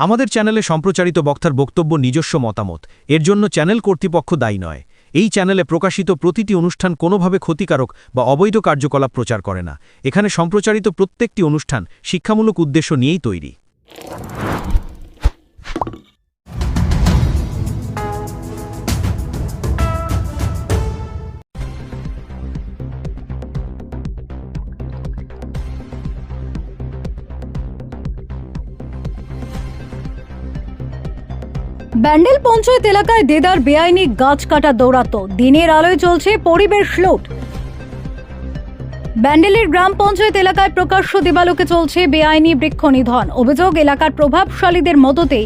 আমাদের চ্যানেলে সম্প্রচারিত বক্তার বক্তব্য নিজস্ব মতামত, এর জন্য চ্যানেল কর্তৃপক্ষ দায়ী নয়। এই চ্যানেলে প্রকাশিত প্রতিটি অনুষ্ঠান কোনোভাবে ক্ষতিকারক বা অবৈধ কার্যকলাপ প্রচার করে না। এখানে সম্প্রচারিত প্রত্যেকটি অনুষ্ঠান শিক্ষামূলক উদ্দেশ্য নিয়েই তৈরি। ব্যান্ডেল পঞ্চায়েত এলাকায় দেদার বেআইনি গাছ কাটা দৌরাত্ম্য, দিনের আলোয় চলছে পরিবেশ লুট। ব্যান্ডেলের গ্রাম পঞ্চায়েত এলাকায় প্রকাশ্য দিবালোকে চলছে বেআইনি বৃক্ষ নিধন। অভিযোগ, এলাকার প্রভাবশালীদের মদতে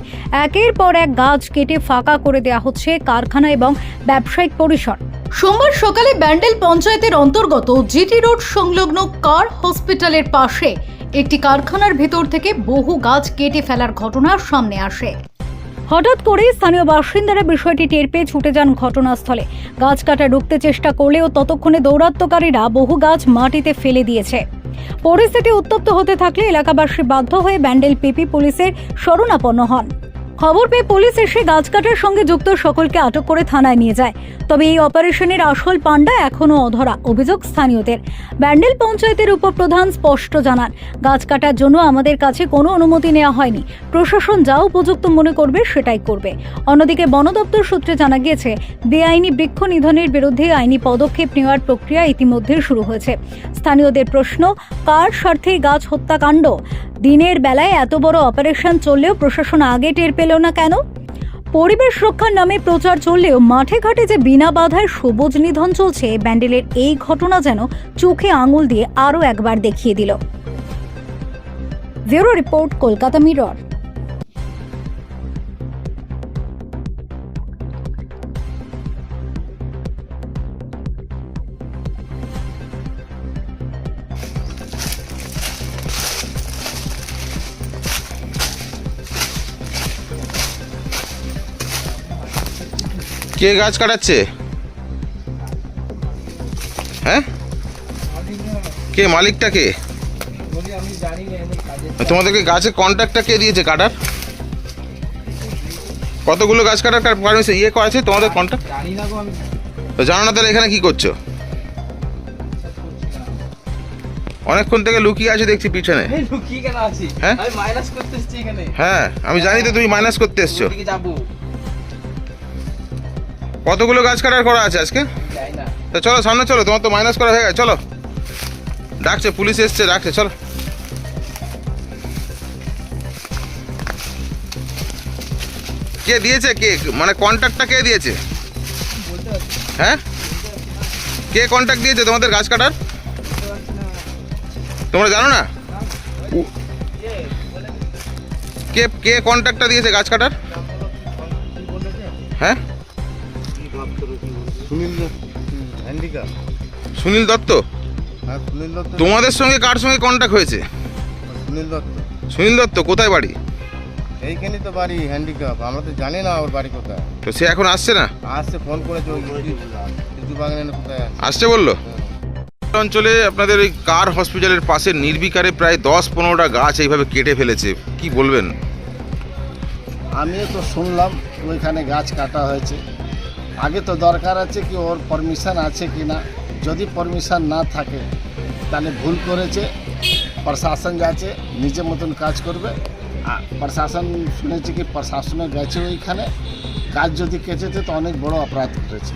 একের পর এক গাছ কেটে ফাঁকা করে দেওয়া হচ্ছে কারখানা এবং ব্যবসায়িক পরিসর। সোমবার সকালে ব্যান্ডেল পঞ্চায়েতের অন্তর্গত জিটি রোড সংলগ্ন কার হসপিটালের পাশে একটি কারখানার ভেতর থেকে বহু গাছ কেটে ফেলার ঘটনা সামনে আসে। হঠাৎ করে স্থানীয় বাসিন্দারা বিষয়টি টের পেয়ে ছুটে যান ঘটনাস্থলে। গাছ কাটা রুখতে চেষ্টা করলেও ততক্ষণে দৌরাত্ম্যকারীরা বহু গাছ মাটিতে ফেলে দিয়েছে। পরিস্থিতি উত্তপ্ত হতে থাকলে এলাকাবাসী বাধ্য হয়ে ব্যান্ডেল পিপি পুলিশের শরণাপন্ন হন। খবর পেয়ে পুলিশ এসে গাছ কাটার সঙ্গে যুক্ত সকলকে আটক করে থানায় নিয়ে যায়। তবে এই অপারেশনের আসল পাণ্ডা এখনও অধরা, অভিযোগ স্থানীয়দের। ব্যান্ডেল পঞ্চায়েতের উপপ্রধান স্পষ্ট জানান, গাছ কাটার জন্য আমাদের কাছে কোনো অনুমতি নেওয়া হয়নি। প্রশাসন যা উপযুক্ত মনে করবে সেটাই করবে। অন্যদিকে বন দপ্তর সূত্রে জানা গিয়েছে, বেআইনি বৃক্ষ নিধনের বিরুদ্ধে আইনি পদক্ষেপ নেওয়ার প্রক্রিয়া ইতিমধ্যে শুরু হয়েছে। স্থানীয়দের প্রশ্ন, কার স্বার্থে গাছ হত্যাকাণ্ড? দিনের বেলায় এত বড় অপারেশন চললেও প্রশাসন আগে টের পেল না কেন? পরিবেশ রক্ষার নামে প্রচার চললেও মাঠে ঘাটে যে বিনা বাধায় সবুজ নিধন চলছে, ব্যান্ডেলের এই ঘটনা যেন চোখে আঙুল দিয়ে আরও একবার দেখিয়ে দিল। Bureau report, Kolkata Mirror. কে গাছ কাটাচ্ছে? হ্যাঁ, কে মালিকটা কে? তোমাদেরকে গাছের কন্ট্রাক্টটা কে দিয়েছে কাটার? কতগুলো গাছ কাটার পারমিশন আছে তোমাদের কন্ট্রাক্ট? তো জানো না, তাহলে এখানে কি করছো? অনেকক্ষণ থেকে লুকিয়ে আছে দেখছি পিছনে। হ্যাঁ, আমি জানি তো তুমি মাইনাস করতে এসছো। কতগুলো গাছ কাটার করা আছে আজকে? তো চলো সামনে চলো, তোমার তো মাইনাস করা হয়ে গেছে। চলো, ডাকছে, পুলিশ এসছে, ডাকছে, চলো। কে দিয়েছে? কে মানে কন্ট্রাক্টটা কে দিয়েছে? হ্যাঁ, কে কন্ট্রাক্ট দিয়েছে তোমাদের গাছ কাটার? তোমরা জানো না? কে কে কন্ট্রাক্টটা দিয়েছে গাছ কাটার? হ্যাঁ, সুনীল দত্ত। তোমাদের সঙ্গে কার সঙ্গে কন্ট্যাক্ট হয়েছে? সুনীল দত্ত কোথায় বাড়ি? এইখানে তো বাড়ি, হ্যান্ডিক্যাপ। আমরা তো জানি না ওর বাড়ি কোথায়। তো সে এখন আসছে না? আসছে, ফোন করেছে, আসছে বললো। অঞ্চলে আপনাদের ওই কার হসপিটালের পাশে নির্বিকারে প্রায় 10-15টা গাছ এইভাবে কেটে ফেলেছে, কি বলবেন? আমিও তো শুনলাম ওইখানে গাছ কাটা হয়েছে। আগে তো দরকার আছে কি ওর পারমিশন আছে কি না। যদি পারমিশন না থাকে তাহলে ভুল করেছে। প্রশাসন যাচ্ছে, নিজের মতন কাজ করবে। প্রশাসন শুনেছি কি প্রশাসনে গেছে ওইখানে, গাছ যদি কেটেছে তো অনেক বড় অপরাধ করেছে।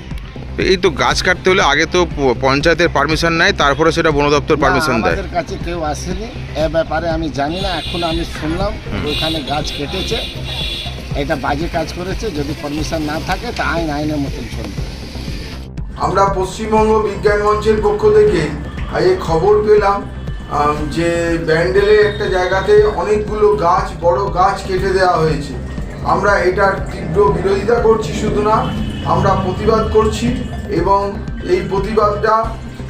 এই তো গাছ কাটতে হলে আগে তো পঞ্চায়েতের পারমিশন নেয়, তারপরে সেটা বন দপ্তর পারমিশন দেয়। আমাদের কাছে কেউ আসেনি এ ব্যাপারে, আমি জানি না। এখন আমি শুনলাম ওইখানে গাছ কেটেছে, এটা বাজে কাজ করেছে। যদি পারমিশন না থাকে তা আইনের মতন চলবে। আমরা পশ্চিমবঙ্গ বিজ্ঞান মঞ্চের পক্ষ থেকে আজ খবর পেলাম যে ব্যান্ডেলে একটা জায়গাতে অনেকগুলো গাছ, বড় গাছ কেটে দেওয়া হয়েছে। আমরা এটার তীব্র বিরোধিতা করছি, শুধু না আমরা প্রতিবাদ করছি, এবং এই প্রতিবাদটা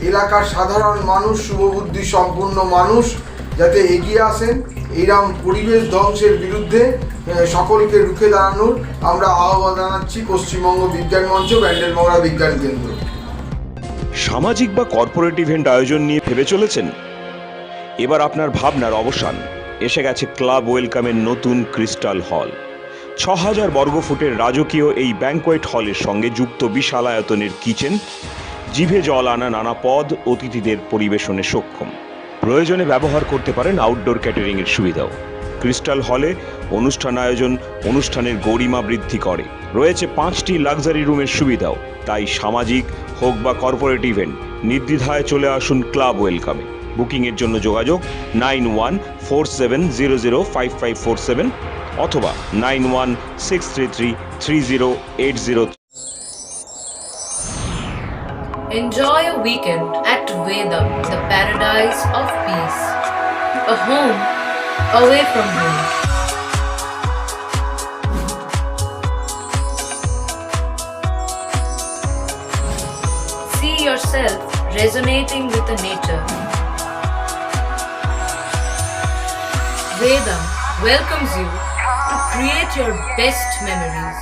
এলাকার সাধারণ মানুষ, শুভবুদ্ধি সম্পন্ন মানুষ যাতে এগিয়ে আসেন, এইরকম পরিবেশ ধ্বংসের বিরুদ্ধে সকলকে রুখে দাঁড়ানোর আমরা আহ্বান জানাচ্ছি পশ্চিমবঙ্গ বিজ্ঞান মঞ্চ, ব্যান্ডেল মগরা বিজ্ঞান কেন্দ্র। সামাজিক বা কর্পোরেট ইভেন্ট আয়োজন নিয়ে ভেবে চলেছেন? এবার আপনার ভাবনার অবসান। এসে গেছে ক্লাব ওয়েলকামের নতুন ক্রিস্টাল হল। ৬,০০০ বর্গফুটের রাজকীয় এই ব্যাংকোয়েট হলের সঙ্গে যুক্ত বিশাল আয়তনের কিচেন, জিভে জল আনা নানা পদ অতিথিদের পরিবেশনে সক্ষম। প্রয়োজনে ব্যবহার করতে পারেন আউটডোর ক্যাটারিংয়ের সুবিধাও। ক্রিস্টাল হলে অনুষ্ঠান আয়োজন অনুষ্ঠানের গরিমা বৃদ্ধি করে। রয়েছে 5টি লাক্সারি রুমের সুবিধাও। তাই সামাজিক হোক বা কর্পোরেট ইভেন্ট নির্দ্বিধায় চলে আসুন ক্লাব ওয়েলকামে। বুকিংয়ের জন্য যোগাযোগ 9147005547 অথবা 9163330803। Enjoy a weekend at Vedam, the paradise of peace. A home away from home. See yourself resonating with the nature. Vedam welcomes you to create your best memories.